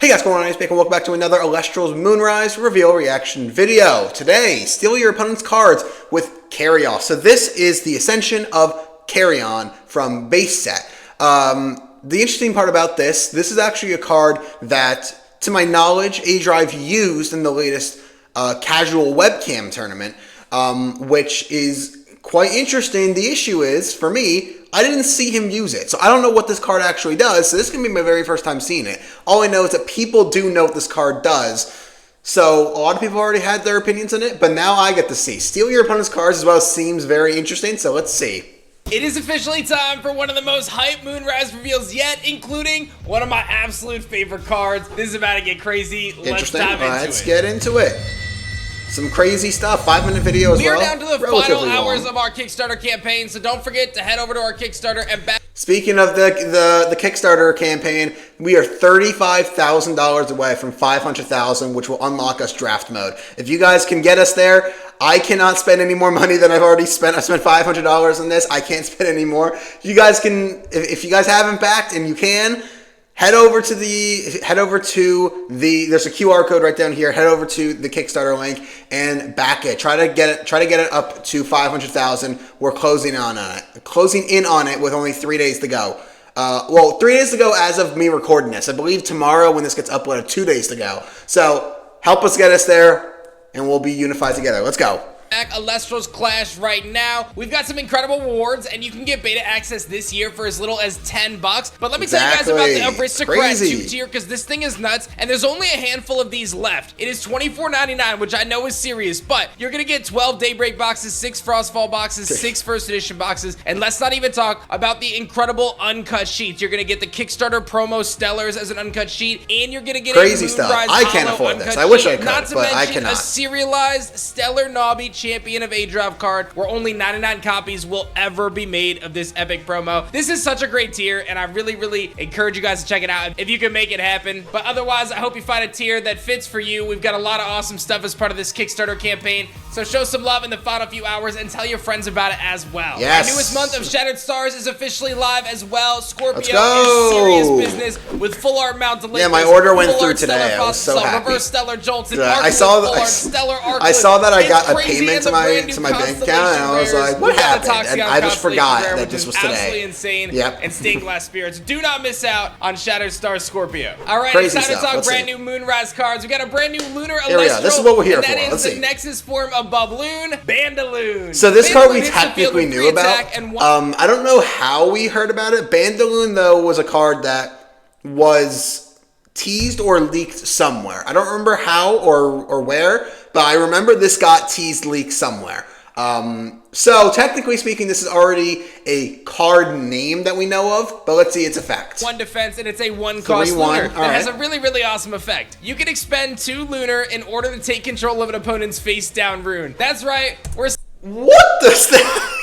Hey guys, what's going on? It's Bacon. Welcome back to another Elestrals Moonrise reveal reaction video. Today, steal your opponent's cards with Carry Off. So this is the Ascension of Carry On from base set. The interesting part about this is actually a card that, to my knowledge, A-Drive used in the latest casual webcam tournament, which is quite interesting. The issue is, for me, I didn't see him use it, so I don't know what this card actually does, so this is going to be my very first time seeing it. All I know is that people do know what this card does, so a lot of people already had their opinions on it, but now I get to see. Steal your opponent's cards as well seems very interesting, so let's see. It is officially time for one of the most hype Moonrise reveals yet, including one of my absolute favorite cards. This is about to get crazy. Let's dive into it. Let's get into it. Some crazy stuff, 5-minute video as well. We are down to the final hours of our Kickstarter campaign, so don't forget to head over to our Kickstarter and back. Speaking of the Kickstarter campaign, we are $35,000 away from $500,000, which will unlock us draft mode. If you guys can get us there, I cannot spend any more money than I've already spent. I spent $500 on this. I can't spend any more. You guys can, if you guys haven't backed and you can, head over to the there's a QR code right down here. Head over to the Kickstarter link and back it. Try to get it up to 500,000. We're closing in on it with only 3 days to go. Well, 3 days to go as of me recording this. I believe tomorrow when this gets uploaded, 2 days to go. So help us get us there and we'll be unified together. Let's go. Elestrals Clash right now. We've got some incredible rewards, and you can get beta access this year for as little as $10. But let me tell you guys about the Aristocrat 2-tier, because this thing is nuts, and there's only a handful of these left. It is $24.99, which I know is serious, but you're gonna get 12 Daybreak boxes, 6 Frostfall boxes, 6 First Edition boxes, and let's not even talk about the incredible uncut sheets. You're gonna get the Kickstarter promo Stellars as an uncut sheet, and you're gonna get crazy stuff. I can't afford this. I wish I could, but I cannot. A serialized Stellar Nobby Champion of A-Drive card, where only 99 copies will ever be made of this epic promo. This is such a great tier, and I really encourage you guys to check it out if you can make it happen. But otherwise, I hope you find a tier that fits for you. We've got a lot of awesome stuff as part of this Kickstarter campaign, so show some love in the final few hours and tell your friends about it as well. Yes. Our newest month of Shattered Stars is officially live as well. Scorpio is serious business with full art mount deliveries. Yeah, my order went through today. I was so happy. Reverse Stellar Jolts and I saw that I got a payment to my bank account, and I was like, what happened? And I just forgot that this was today. Absolutely insane. Yep. And Stained Glass Spirits. Do not miss out on Shattered Stars Scorpio. All right, Crazy it's time stuff. to talk Let's brand see. new Moonrise cards. We got a brand new Lunar Here we go. Elestral. This is what we're here for. That Let's is see. the Nexus form of Bubloon, Bandaloon. So this card we Bandaloon hits the field technically with knew 3 about. attack and I don't know how we heard about it. Bandaloon, though, was a card that was teased or leaked somewhere. I don't remember how or where, but I remember this got teased, leaked somewhere. So technically speaking, this is already a card name that we know of, but let's see its effect. 1 defense, and it's a 1-cost Lunar that has a really awesome effect. You can expend 2 Lunar in order to take control of an opponent's face-down rune. That's right, What does that...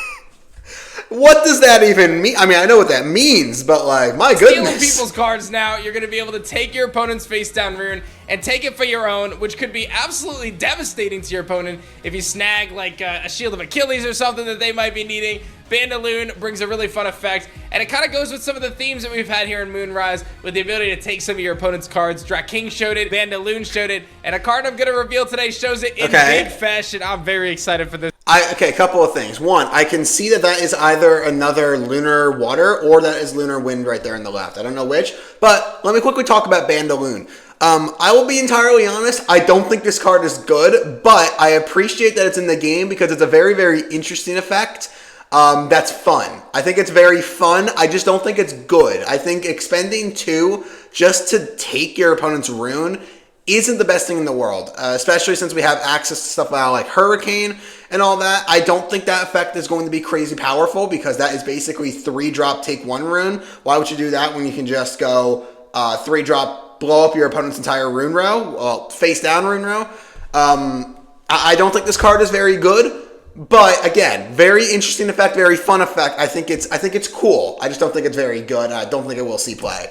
What does that even mean? I mean, I know what that means, but like, my goodness. Stealing people's cards now, you're going to be able to take your opponent's face-down rune and take it for your own, which could be absolutely devastating to your opponent if you snag like a Shield of Achilles or something that they might be needing. Bandaloon brings a really fun effect, and it kind of goes with some of the themes that we've had here in Moonrise, with the ability to take some of your opponent's cards. King showed it, Bandaloon showed it, and a card I'm going to reveal today shows it in big fashion. I'm very excited for this. Okay, a couple of things. One, I can see that is either another Lunar Water or that is Lunar Wind right there in the left. I don't know which, but let me quickly talk about Bandaloon. I will be entirely honest, I don't think this card is good, but I appreciate that it's in the game because it's a very interesting effect. That's fun. I think it's very fun. I just don't think it's good. I think expending 2 just to take your opponent's rune isn't the best thing in the world, especially since we have access to stuff now like Hurricane and all that. I don't think that effect is going to be crazy powerful because that is basically 3-drop take 1 rune. Why would you do that when you can just go 3-drop, blow up your opponent's entire rune row, well, face down rune row? I don't think this card is very good, but again, very interesting effect, very fun effect. I think it's cool. I just don't think it's very good. I don't think it will see play.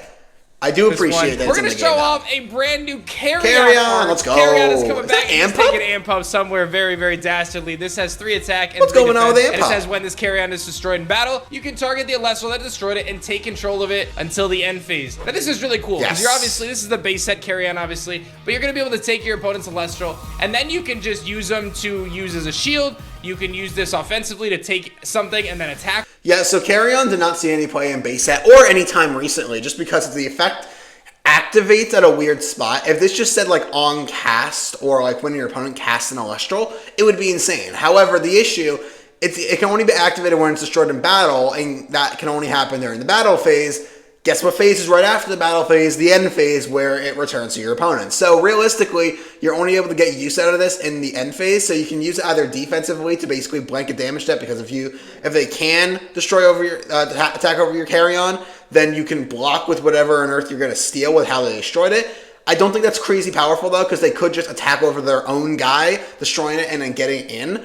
I do appreciate that. We're going to show off a brand new Carrion. Carrion, let's go. Carrion is coming back. He's taking Amp Up somewhere very, very dastardly. This has 3 attack and What's 3 going defense, on with Amp and it Up? says when this Carrion is destroyed in battle, you can target the Elestral that destroyed it and take control of it until the end phase. Now this is really cool because you're obviously, this is the base set Carrion obviously, but you're going to be able to take your opponent's Elestral and then you can just use them to use as a shield. You can use this offensively to take something and then attack. Yeah, so Carrion did not see any play in base set or any time recently just because of the effect activates at a weird spot. If this just said like on cast or like when your opponent casts an Elestral, it would be insane. However, the issue, it can only be activated when it's destroyed in battle, and that can only happen during the battle phase. Guess what phase is right after the battle phase? The end phase, where it returns to your opponent. So realistically, you're only able to get use out of this in the end phase. So you can use it either defensively to basically blanket damage that, because if they can destroy over your attack over your Carrion, then you can block with whatever on earth you're going to steal with how they destroyed it. I don't think that's crazy powerful though, because they could just attack over their own guy, destroying it and then getting in.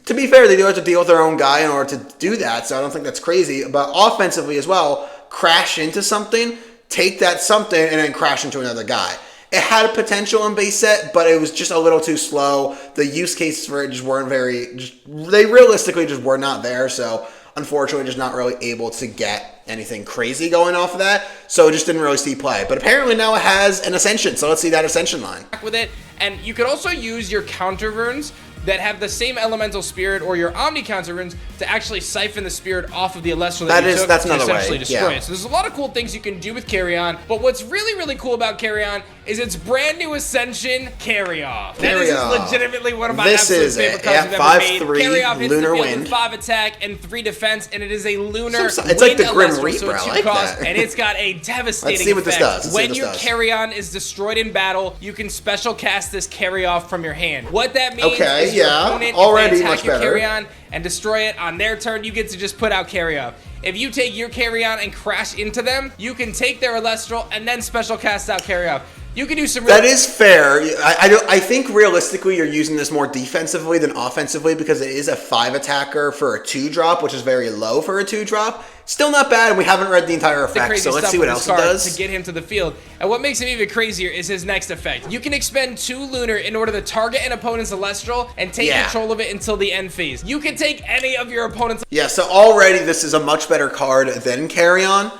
To be fair, they do have to deal with their own guy in order to do that, so I don't think that's crazy. But offensively as well, crash into something, take that something, and then crash into another guy. It had a potential in base set, but it was just a little too slow. The use cases for it just weren't they realistically just were not there, so unfortunately just not really able to get anything crazy going off of that, so it just didn't really see play. But apparently now it has an Ascension, so let's see that Ascension line. With it, and you could also use your counter runes that have the same elemental spirit or your omni counter runes to actually siphon the spirit off of the Elestral that's another way. Destroy it. So there's a lot of cool things you can do with Carrion, but what's really, really cool about Carrion is its brand new Ascension, Carry-Off. That is legitimately one of my absolute favorite cards we've ever made. Carry-Off hits Lunar the field Wind with 5 attack and 3 defense, and it is a lunar it's like the Grim Elestral, Reaper, so I like that. And it's got a devastating Let's see what this effect. does. When your Carrion is destroyed in battle, you can special cast this Carry-Off from your hand. What that means is your opponent, already attack much your better. Carrion and destroy it on their turn, you get to just put out Carry-Off. If you take your Carrion and crash into them, you can take their Elestral and then special cast out Carry-Off. You can do some That is fair. I think realistically you're using this more defensively than offensively, because it is a 5 attacker for a 2-drop, which is very low for a 2-drop. Still not bad, and we haven't read the entire effect, so let's see what else it does. To get him to the field. And what makes him even crazier is his next effect. You can expend 2 Lunar in order to target an opponent's Elestral and take control of it until the end phase. You can take any of your opponent's... Yeah, so already this is a much better card than Carrion,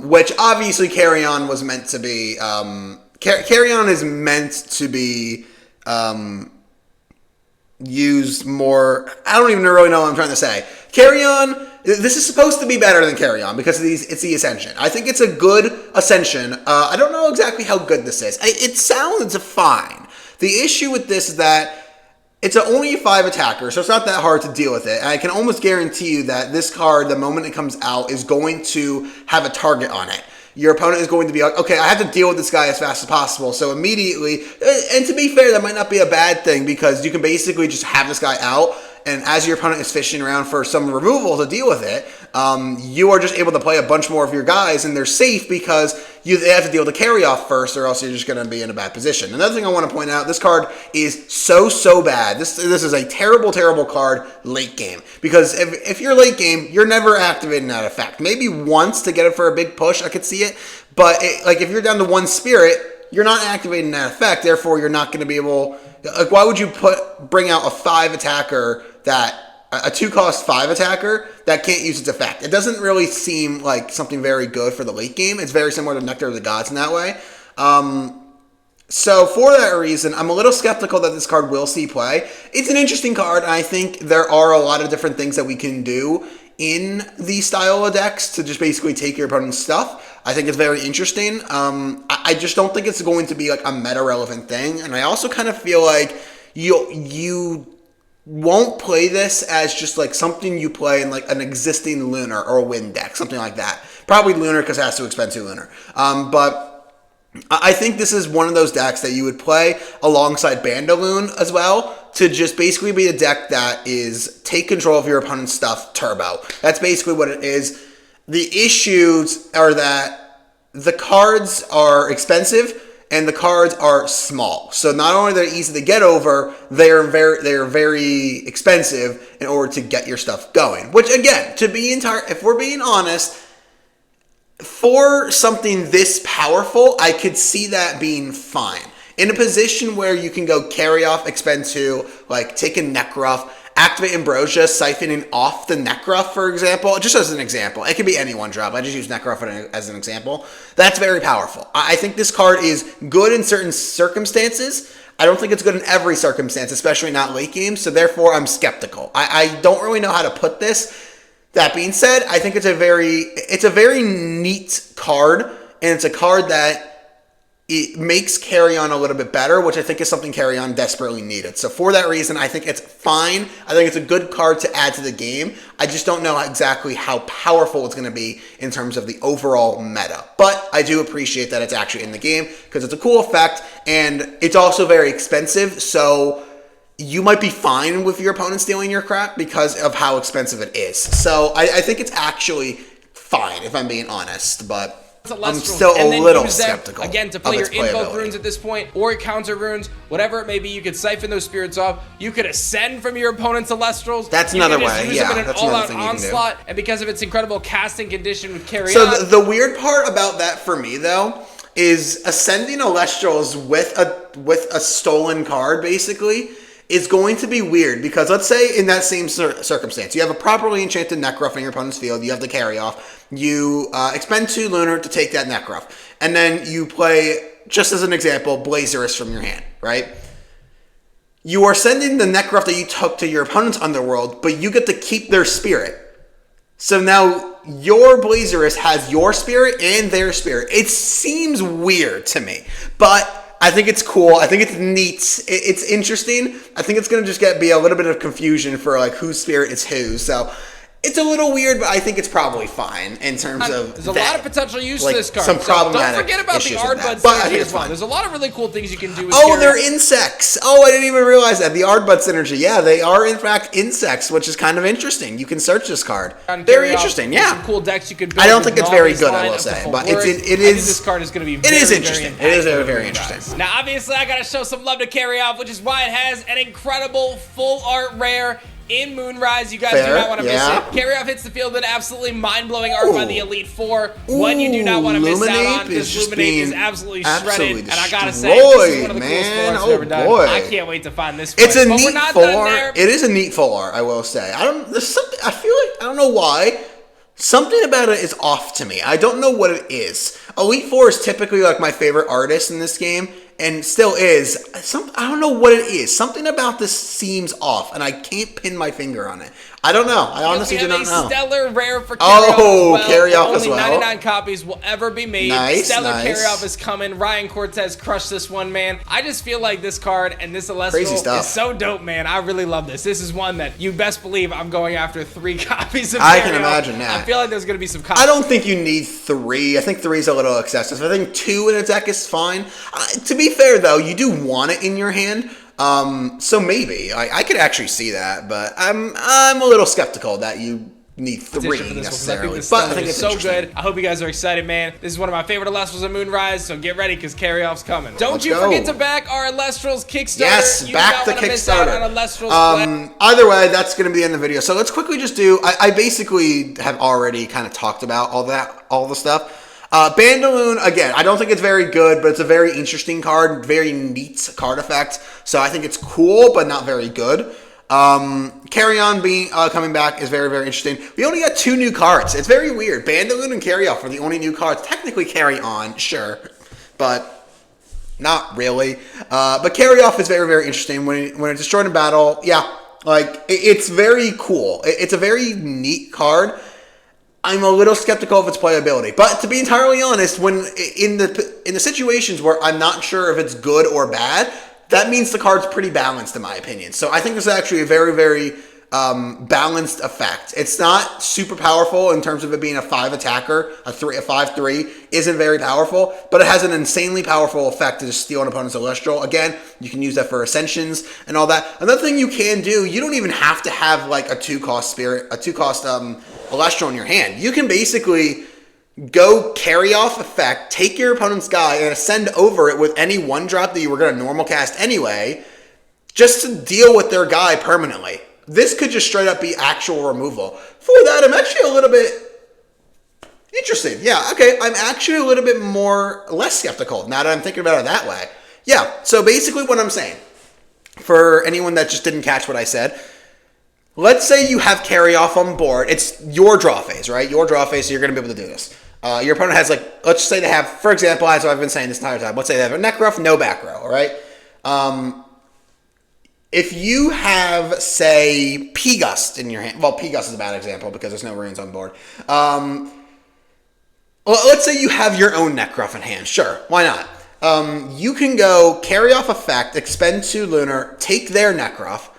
which obviously Carrion was meant to be... Carrion is meant to be used more... I don't even really know what I'm trying to say. Carrion... This is supposed to be better than Carrion because it's the Ascension. I think it's a good Ascension. I don't know exactly how good this is. It sounds fine. The issue with this is that it's only a 5 attacker, so it's not that hard to deal with it. And I can almost guarantee you that this card, the moment it comes out, is going to have a target on it. Your opponent is going to be like, okay, I have to deal with this guy as fast as possible. So immediately, and to be fair, that might not be a bad thing, because you can basically just have this guy out, and as your opponent is fishing around for some removal to deal with it, you are just able to play a bunch more of your guys, and they're safe because they have to deal with the carry-off first, or else you're just going to be in a bad position. Another thing I want to point out, this card is so bad. This is a terrible card late game, because if you're late game, you're never activating that effect. Maybe once to get it for a big push, I could see it, but if you're down to 1 spirit, you're not activating that effect, therefore you're not going to be able... why would you bring out a 5 attacker a 2-cost 5 attacker that can't use its effect? It doesn't really seem like something very good for the late game. It's very similar to Nectar of the Gods in that way. So for that reason, I'm a little skeptical that this card will see play. It's an interesting card, and I think there are a lot of different things that we can do in the style of decks to just basically take your opponent's stuff. I think it's very interesting. I just don't think it's going to be like a meta-relevant thing, and I also kind of feel like you won't play this as just like something you play in like an existing Lunar or a Wind deck, something like that. Probably Lunar because it has to expend 2 Lunar. But I think this is one of those decks that you would play alongside Bandaloon as well, to just basically be a deck that is take control of your opponent's stuff turbo. That's basically what it is. The issues are that the cards are expensive and the cards are small. So not only are they easy to get over, they are very expensive in order to get your stuff going. Which again, if we're being honest, for something this powerful, I could see that being fine. In a position where you can go carry off, expend 2, like take a Necruff, activate Ambrosia, siphoning off the Necruff, for example, just as an example. It could be any one drop. I just use Necruff as an example. That's very powerful. I think this card is good in certain circumstances. I don't think it's good in every circumstance, especially not late game, so therefore I'm skeptical. I don't really know how to put this. That being said, I think it's a very neat card, and it's a card that it makes Carry-On a little bit better, which I think is something Carry-On desperately needed. So for that reason, I think it's fine. I think it's a good card to add to the game. I just don't know exactly how powerful it's going to be in terms of the overall meta. But I do appreciate that it's actually in the game because it's a cool effect, and it's also very expensive, so you might be fine with your opponent stealing your crap because of how expensive it is. So I think it's actually fine, if I'm being honest, but I'm still a little skeptical. Again, to play your invoke runes at this point, or counter runes, whatever it may be, you could siphon those spirits off. You could ascend from your opponent's Elestrals. That's another way, yeah. That's another thing you can do. And because of its incredible casting condition with Carry-On. So the weird part about that for me, though, is ascending Elestrals with a stolen card, basically, is going to be weird, because let's say in that same circumstance, you have a properly enchanted Necruff in your opponent's field, you have the carry off, you expend 2 Lunar to take that Necruff, and then you play, just as an example, Blazerous from your hand, right? You are sending the Necruff that you took to your opponent's Underworld, but you get to keep their spirit. So now your Blazerous has your spirit and their spirit. It seems weird to me, but I think it's cool. I think it's neat. It's interesting. I think it's going to just be a little bit of confusion for like whose spirit is whose. So it's a little weird, but I think it's probably fine in terms of There's a lot of potential use to this card. Some problematic don't forget about the Ardbud synergy as well. There's a lot of really cool things you can do with they're insects. Oh, I didn't even realize that. The Ardbud synergy. Yeah, they are in fact insects, which is kind of interesting. You can search this card. Very interesting, yeah. Some cool decks you could build. I don't think it's very good, I will say. But it is. I think this card is going to be very, interesting. It is very interesting. Now, obviously, I got to show some love to Carry-Off, which is why it has an incredible full art rare in Moonrise. You guys do not want to miss it. Carry-Off hits the field with an absolutely mind-blowing art by the Elite Four. One you do not want to miss out on, because Luminate is absolutely shredded. And I gotta say, this is one of the coolest full arts I've ever done. I can't wait to find this. It's a neat full art. It is a neat full art, I will say. There's something, I feel like, I don't know why, something about it is off to me. I don't know what it is. Elite Four is typically like my favorite artist in this game, and still is. I don't know what it is. Something about this seems off, and I can't pin my finger on it. I don't know. I honestly do not know. Stellar rare for Carry-Off Carry-Off as well. Only 99 copies will ever be made. Stellar Carry-Off is coming. Ryan Cortez crushed this one, man. I just feel like this card and this Elestral is so dope, man. I really love this. This is one that you best believe I'm going after 3 copies of Carry-Off. I can imagine that. I feel like there's going to be some copies. I don't think you need 3. I think 3 is a little excessive. I think 2 in a deck is fine. To be fair, though, you do want it in your hand. So maybe I could actually see that, but I'm a little skeptical that you need 3 necessarily. I think it's so good. I hope you guys are excited, man. This is one of my favorite Elestrals in Moonrise, so get ready because Carry-Off's coming. Don't you forget to back our Elestrals Kickstarter. Yes, back the Kickstarter. Either way, that's going to be the end of the video. So let's quickly just do. I basically have already kind of talked about all the stuff. Bandaloon, again, I don't think it's very good, but it's a very interesting card, very neat card effect. So I think it's cool, but not very good. Carry-On coming back is very, very interesting. We only got 2 new cards. It's very weird. Bandaloon and Carry-Off are the only new cards. Technically Carry-On, sure, but not really. But Carry-Off is very, very interesting. When it's destroyed in battle, yeah, like it's very cool. It's a very neat card. I'm a little skeptical of its playability, but to be entirely honest, when in the situations where I'm not sure if it's good or bad, that means the card's pretty balanced in my opinion. So I think this is actually a very, very balanced effect. It's not super powerful in terms of it being a 5 attacker. A 5/3 isn't very powerful, but it has an insanely powerful effect to just steal an opponent's Celestial. Again, you can use that for Ascensions and all that. Another thing you can do, you don't even have to have like a 2-cost Celestial in your hand. You can basically go Carry-Off effect, take your opponent's guy, and ascend over it with any 1-drop that you were going to normal cast anyway, just to deal with their guy permanently. This could just straight up be actual removal. For that, I'm actually a little bit Interesting. Yeah, okay. I'm actually a little bit less skeptical now that I'm thinking about it that way. Yeah, so basically what I'm saying, for anyone that just didn't catch what I said, let's say you have carry off on board. It's your draw phase, right? Your draw phase, so you're going to be able to do this. Your opponent has, like, let's say they have, for example, as I've been saying this entire time, let's say they have a neck ruff, no back row, all right? If you have, say, P-Gust in your hand, well, P-Gust is a bad example because there's no runes on board. Well, let's say you have your own neck ruff in hand. Sure, why not? You can go carry off effect, expend 2 lunar, take their neck ruff,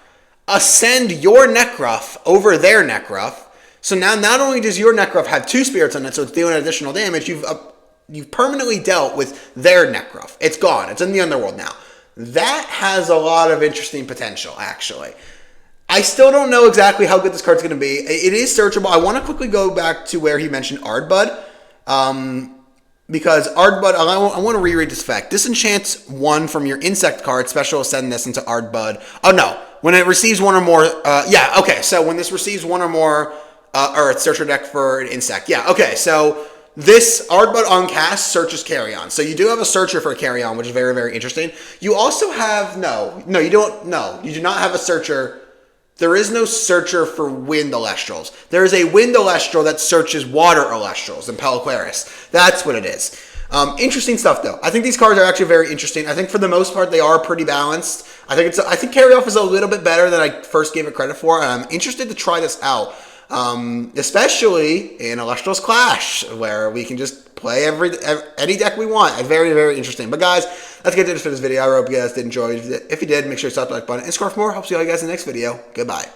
ascend your neck ruff over their neck ruff. So now not only does your neck ruff have 2 spirits on it, so it's dealing additional damage, you've permanently dealt with their neck ruff. It's gone. It's in the underworld now. That has a lot of interesting potential, actually. I still don't know exactly how good this card's going to be. It is searchable. I want to quickly go back to where he mentioned Ardbud. Because Ardbud, I want to reread this effect. Disenchants 1 from your insect card, special ascend this into Ardbud. Oh, no. When it receives 1 or more, yeah, okay. So when this receives 1 or more Earth, search your deck for an insect. Yeah, okay. So this Ardbud on cast searches Carrion. So you do have a searcher for Carrion, which is very, very interesting. You also have, you do not have a searcher. There is no searcher for wind Elestrals. There is a wind Elestral that searches water Elestrals in Peliquaris. That's what it is. Interesting stuff, though. I think these cards are actually very interesting. I think for the most part, they are pretty balanced. I think Carry Off is a little bit better than I first gave it credit for. I'm interested to try this out, especially in Elestrals Clash, where we can just play any deck we want. Very, very interesting. But guys, let's get to this for this video. I hope you guys did enjoy it. If you did, make sure to stop the like button and score for more. Hope to see you guys in the next video. Goodbye.